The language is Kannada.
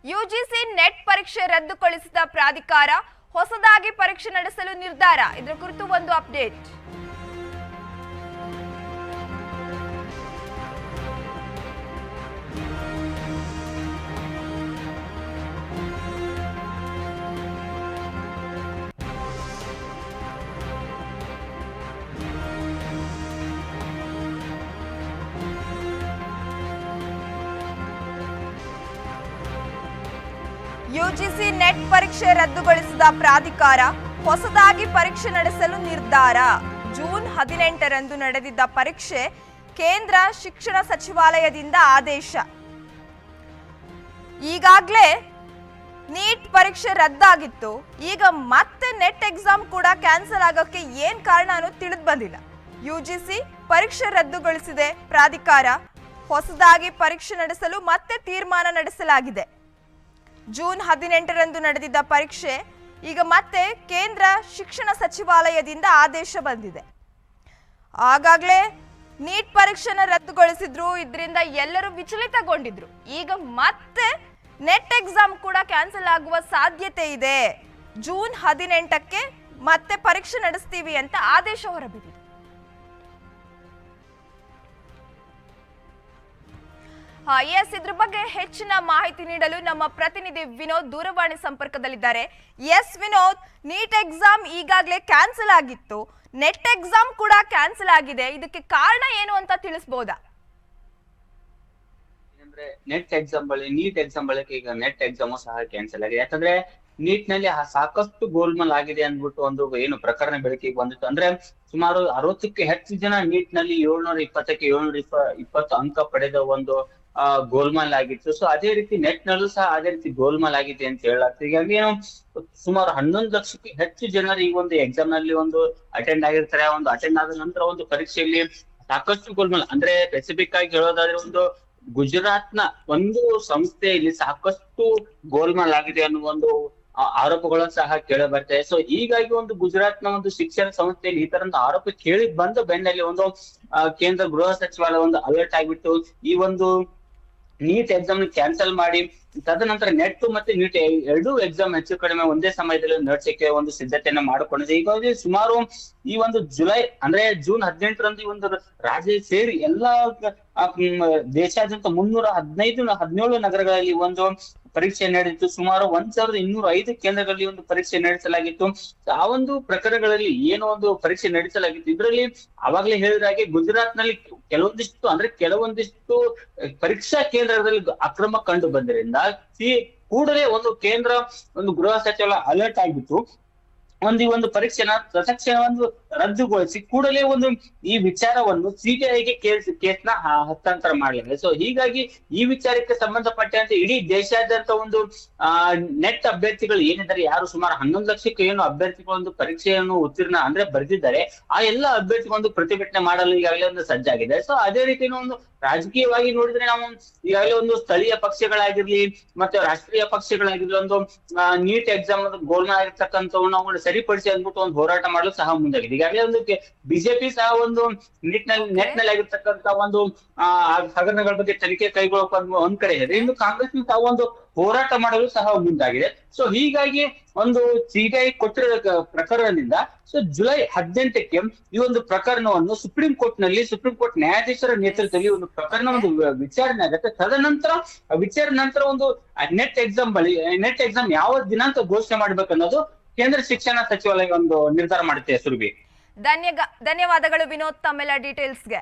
ಯುಜಿಸಿ ನೆಟ್ ಪರೀಕ್ಷೆ ರದ್ದುಗೊಳಿಸಿದ ಪ್ರಾಧಿಕಾರ ಹೊಸದಾಗಿ ಪರೀಕ್ಷೆ ನಡೆಸಲು ನಿರ್ಧಾರ. ಇದರ ಕುರಿತು ಒಂದು ಅಪ್ಡೇಟ್. ಯುಜಿಸಿ ನೆಟ್ ಪರೀಕ್ಷೆ ರದ್ದುಗೊಳಿಸಿದ ಪ್ರಾಧಿಕಾರ ಹೊಸದಾಗಿ ಪರೀಕ್ಷೆ ನಡೆಸಲು ನಿರ್ಧಾರ. ಜೂನ್ 18ರಂದು ನಡೆದಿದ್ದ ಪರೀಕ್ಷೆ ಕೇಂದ್ರ ಶಿಕ್ಷಣ ಸಚಿವಾಲಯದಿಂದ ಆದೇಶ. ಈಗಾಗಲೇ ನೀಟ್ ಪರೀಕ್ಷೆ ರದ್ದಾಗಿತ್ತು. ಈಗ ಮತ್ತೆ ನೆಟ್ ಎಕ್ಸಾಮ್ ಕೂಡ ಕ್ಯಾನ್ಸಲ್ ಆಗೋಕ್ಕೆ ಏನ್ ಕಾರಣ ಅನ್ನೋದು ತಿಳಿದು ಬಂದಿಲ್ಲ. ಯುಜಿಸಿ ಪರೀಕ್ಷೆ ರದ್ದುಗೊಳಿಸಿದೆ ಪ್ರಾಧಿಕಾರ. ಹೊಸದಾಗಿ ಪರೀಕ್ಷೆ ನಡೆಸಲು ಮತ್ತೆ ತೀರ್ಮಾನ ನಡೆಸಲಾಗಿದೆ. ಜೂನ್ 18ರಂದು ನಡೆದಿದ್ದ ಪರೀಕ್ಷೆ ಈಗ ಮತ್ತೆ ಕೇಂದ್ರ ಶಿಕ್ಷಣ ಸಚಿವಾಲಯದಿಂದ ಆದೇಶ ಬಂದಿದೆ. ಆಗಾಗಲೇ ನೀಟ್ ಪರೀಕ್ಷೆನ ರದ್ದುಗೊಳಿಸಿದ್ರು. ಇದರಿಂದ ಎಲ್ಲರೂ ವಿಚಲಿತಗೊಂಡಿದ್ರು. ಈಗ ಮತ್ತೆ ನೆಟ್ ಎಕ್ಸಾಮ್ ಕೂಡ ಕ್ಯಾನ್ಸಲ್ ಆಗುವ ಸಾಧ್ಯತೆ ಇದೆ. ಜೂನ್ 18ಕ್ಕೆ ಮತ್ತೆ ಪರೀಕ್ಷೆ ನಡೆಸ್ತೀವಿ ಅಂತ ಆದೇಶ ಹೊರಬಿದ್ದಿದೆ. ಎಸ್, ಇದ್ರ ಬಗ್ಗೆ ಹೆಚ್ಚಿನ ಮಾಹಿತಿ ನೀಡಲು ನಮ್ಮ ಪ್ರತಿನಿಧಿ ವಿನೋದ್ ದೂರವಾಣಿ ಸಂಪರ್ಕದಲ್ಲಿದ್ದಾರೆ. ಎಸ್ ವಿನೋದ್, ನೀಟ್ ಎಕ್ಸಾಮ್ ಈಗಾಗಲೇ ಕ್ಯಾನ್ಸಲ್ ಆಗಿತ್ತು, ನೆಟ್ ಎಕ್ಸಾಮ್ ಕೂಡ ಕ್ಯಾನ್ಸಲ್ ಆಗಿದೆ. ಇದಕ್ಕೆ ಕಾರಣ ಏನು ಅಂತ ತಿಳಿಸಬಹುದಾ? ನೆಟ್ ಎಕ್ಸಾಮ್ ಬಳಿ ನೀಟ್ ಎಕ್ಸಾಮ್ ಬಳಿಕ ಈಗ ನೆಟ್ ಎಕ್ಸಾಮ್ ಸಹ ಕ್ಯಾನ್ಸಲ್ ಆಗಿದೆ. ಯಾಕಂದ್ರೆ ನೀಟ್ ನಲ್ಲಿ ಸಾಕಷ್ಟು ಗೋಲ್ಮಾಲ್ ಆಗಿದೆ ಅಂದ್ಬಿಟ್ಟು ಒಂದು ಏನು ಪ್ರಕರಣ ಬೆಳಕಿಗೆ ಬಂದಿತ್ತು. ಅಂದ್ರೆ ಸುಮಾರು 60ಕ್ಕೂ ಹೆಚ್ಚು ಜನ ನೀಟ್ ನಲ್ಲಿ 720ಕ್ಕೆ 720 ಅಂಕ ಪಡೆದ ಒಂದು ಗೋಲ್ಮಾಲ್ ಆಗಿತ್ತು. ಸೊ ಅದೇ ರೀತಿ ನೆಟ್ ನಲ್ಲೂ ಸಹ ಅದೇ ರೀತಿ ಗೋಲ್ಮಾಲ್ ಆಗಿದೆ ಅಂತ ಹೇಳಲಾಗ್ತದೆ. ಹೀಗಾಗಿ ಏನು ಸುಮಾರು 11 ಲಕ್ಷಕ್ಕೂ ಹೆಚ್ಚು ಜನರು ಈ ಒಂದು ಎಕ್ಸಾಮ್ ನಲ್ಲಿ ಒಂದು ಅಟೆಂಡ್ ಆಗಿರ್ತಾರೆ. ಒಂದು ಅಟೆಂಡ್ ಆದ ನಂತರ ಒಂದು ಪರೀಕ್ಷೆಯಲ್ಲಿ ಸಾಕಷ್ಟು ಗೋಲ್ಮಾಲ್, ಅಂದ್ರೆ ಸ್ಪೆಸಿಫಿಕ್ ಆಗಿ ಹೇಳೋದಾದ್ರೆ ಒಂದು ಗುಜರಾತ್ ನ ಒಂದು ಸಂಸ್ಥೆಯಲ್ಲಿ ಸಾಕಷ್ಟು ಗೋಲ್ಮಾಲ್ ಆಗಿದೆ ಅನ್ನುವ ಒಂದು ಆರೋಪಗಳು ಸಹ ಕೇಳಿ ಬರ್ತವೆ. ಸೊ ಹೀಗಾಗಿ ಒಂದು ಗುಜರಾತ್ ನ ಒಂದು ಶಿಕ್ಷಣ ಸಂಸ್ಥೆಯಲ್ಲಿ ಈ ತರದ ಆರೋಪ ಕೇಳಿ ಬಂದ ಬೆನ್ನಲ್ಲಿ ಒಂದು ಕೇಂದ್ರ ಗೃಹ ಸಚಿವಾಲಯ ಒಂದು ಅಲರ್ಟ್ ಆಗಿಬಿಟ್ಟು ಈ ಒಂದು ನೀಟ್ ಎಕ್ಸಾಮ್ ಕ್ಯಾನ್ಸಲ್ ಮಾಡಿ ತದನಂತರ ನೆಟ್ ಮತ್ತೆ ನೀಟ್ ಎರಡೂ ಎಕ್ಸಾಮ್ ಹೆಚ್ಚು ಕಡಿಮೆ ಒಂದೇ ಸಮಯದಲ್ಲಿ ನಡೆಸಕ್ಕೆ ಒಂದು ಸಿದ್ಧತೆಯನ್ನ ಮಾಡಿಕೊಂಡಿದೆ. ಈಗ ಸುಮಾರು ಈ ಒಂದು ಜುಲೈ ಅಂದ್ರೆ ಜೂನ್ 18ರಂದು ಈ ಒಂದು ರಾಜ್ಯ ಸೇರಿ ಎಲ್ಲಾ ದೇಶಾದ್ಯಂತ 317 ನಗರಗಳಲ್ಲಿ ಒಂದು ಪರೀಕ್ಷೆ ನಡೆದಿತ್ತು. ಸುಮಾರು 1205 ಕೇಂದ್ರಗಳಲ್ಲಿ ಒಂದು ಪರೀಕ್ಷೆ ನಡೆಸಲಾಗಿತ್ತು. ಆ ಒಂದು ಪ್ರಕರಣಗಳಲ್ಲಿ ಏನೋ ಒಂದು ಪರೀಕ್ಷೆ ನಡೆಸಲಾಗಿತ್ತು. ಇದರಲ್ಲಿ ಅವಾಗ್ಲೇ ಹೇಳಿದ ಹಾಗೆ ಗುಜರಾತ್ ನಲ್ಲಿ ಕೆಲವೊಂದಿಷ್ಟು ಪರೀಕ್ಷಾ ಕೇಂದ್ರದಲ್ಲಿ ಅಕ್ರಮ ಕಂಡು ಬಂದ್ರಿಂದ ಕೂಡಲೇ ಒಂದು ಕೇಂದ್ರ ಒಂದು ಗೃಹ ಸಚಿವಾಲಯ ಅಲರ್ಟ್ ಆಗಿತ್ತು. ಈ ಒಂದು ಪರೀಕ್ಷೆನ ತತ್ಕ್ಷಣ ಒಂದು ರದ್ದುಗೊಳಿಸಿ ಕೂಡಲೇ ಒಂದು ಈ ವಿಚಾರವನ್ನು ಸಿಬಿಐಗೆ ಕೇಸ್ನ ಹಸ್ತಾಂತರ ಮಾಡಲಾಗಿದೆ. ಸೊ ಹೀಗಾಗಿ ಈ ವಿಚಾರಕ್ಕೆ ಸಂಬಂಧಪಟ್ಟಂತೆ ಇಡೀ ದೇಶಾದ್ಯಂತ ಒಂದು ನೆಟ್ ಅಭ್ಯರ್ಥಿಗಳು ಏನಿದ್ದಾರೆ, ಯಾರು ಸುಮಾರು 11 ಲಕ್ಷಕ್ಕೆ ಏನು ಅಭ್ಯರ್ಥಿಗಳು ಒಂದು ಪರೀಕ್ಷೆಯನ್ನು ಉತ್ತೀರ್ಣ ಅಂದ್ರೆ ಬರೆದಿದ್ದಾರೆ, ಆ ಎಲ್ಲಾ ಅಭ್ಯರ್ಥಿಗಳು ಪ್ರತಿಭಟನೆ ಮಾಡಲು ಈಗಾಗಲೇ ಒಂದು ಸಜ್ಜಾಗಿದೆ. ಸೊ ಅದೇ ರೀತಿ ಒಂದು ರಾಜಕೀಯವಾಗಿ ನೋಡಿದ್ರೆ ನಾವು ಈಗಾಗಲೇ ಒಂದು ಸ್ಥಳೀಯ ಪಕ್ಷಗಳಾಗಿರ್ಲಿ ಮತ್ತೆ ರಾಷ್ಟ್ರೀಯ ಪಕ್ಷಗಳಾಗಿರ್ಲಿ ಒಂದು ನೀಟ್ ಎಕ್ಸಾಮ್ ಗೋಲ್ಮಾಲ್ ಆಗಿರ್ತಕ್ಕಂಥವು ನಾವು ಸರಿಪಡಿಸಿ ಅಂದ್ಬಿಟ್ಟು ಒಂದು ಹೋರಾಟ ಮಾಡಲು ಸಹ ಮುಂದಾಗಿದೆ. ಈಗಾಗಲೇ ಒಂದು ಬಿಜೆಪಿ ಸಹ ಒಂದು ನೆಟ್ ನಲ್ಲಿ ಆಗಿರ್ತಕ್ಕಂಥ ಒಂದು ಹಗರಣಗಳ ಬಗ್ಗೆ ತನಿಖೆ ಕೈಗೊಳ್ಳೋಕೆ ಒಂದ್ ಕಡೆ ಇದೆ. ಇನ್ನು ಕಾಂಗ್ರೆಸ್ ಸಹ ಒಂದು ಹೋರಾಟ ಮಾಡಲು ಸಹ ಮುಂದಾಗಿದೆ. ಸೊ ಹೀಗಾಗಿ ಒಂದು ಸಿಬಿಐ ಕೊಟ್ಟಿರೋ ಪ್ರಕರಣದಿಂದ ಸೊ ಜುಲೈ 18ಕ್ಕೆ ಈ ಒಂದು ಪ್ರಕರಣವನ್ನು ಸುಪ್ರೀಂ ಕೋರ್ಟ್ ನ್ಯಾಯಾಧೀಶರ ನೇತೃತ್ವದಲ್ಲಿ ಒಂದು ಪ್ರಕರಣ ಒಂದು ವಿಚಾರಣೆ ಆಗುತ್ತೆ. ತದನಂತರ ವಿಚಾರಣೆ ನಂತರ ಒಂದು ನೆಟ್ ಎಕ್ಸಾಮ್ ಯಾವ ದಿನಾಂಕ ಘೋಷಣೆ ಮಾಡ್ಬೇಕನ್ನೋದು ಕೇಂದ್ರ ಶಿಕ್ಷಣ ಸಚಿವಾಲಯ ಒಂದು ನಿರ್ಧಾರ ಮಾಡುತ್ತೆ. ಸುರಭಿ, ಧನ್ಯವಾದಗಳು ವಿನೋದ್ ತಮ್ಮೆಲ್ಲ ಡೀಟೇಲ್ಸ್ಗೆ.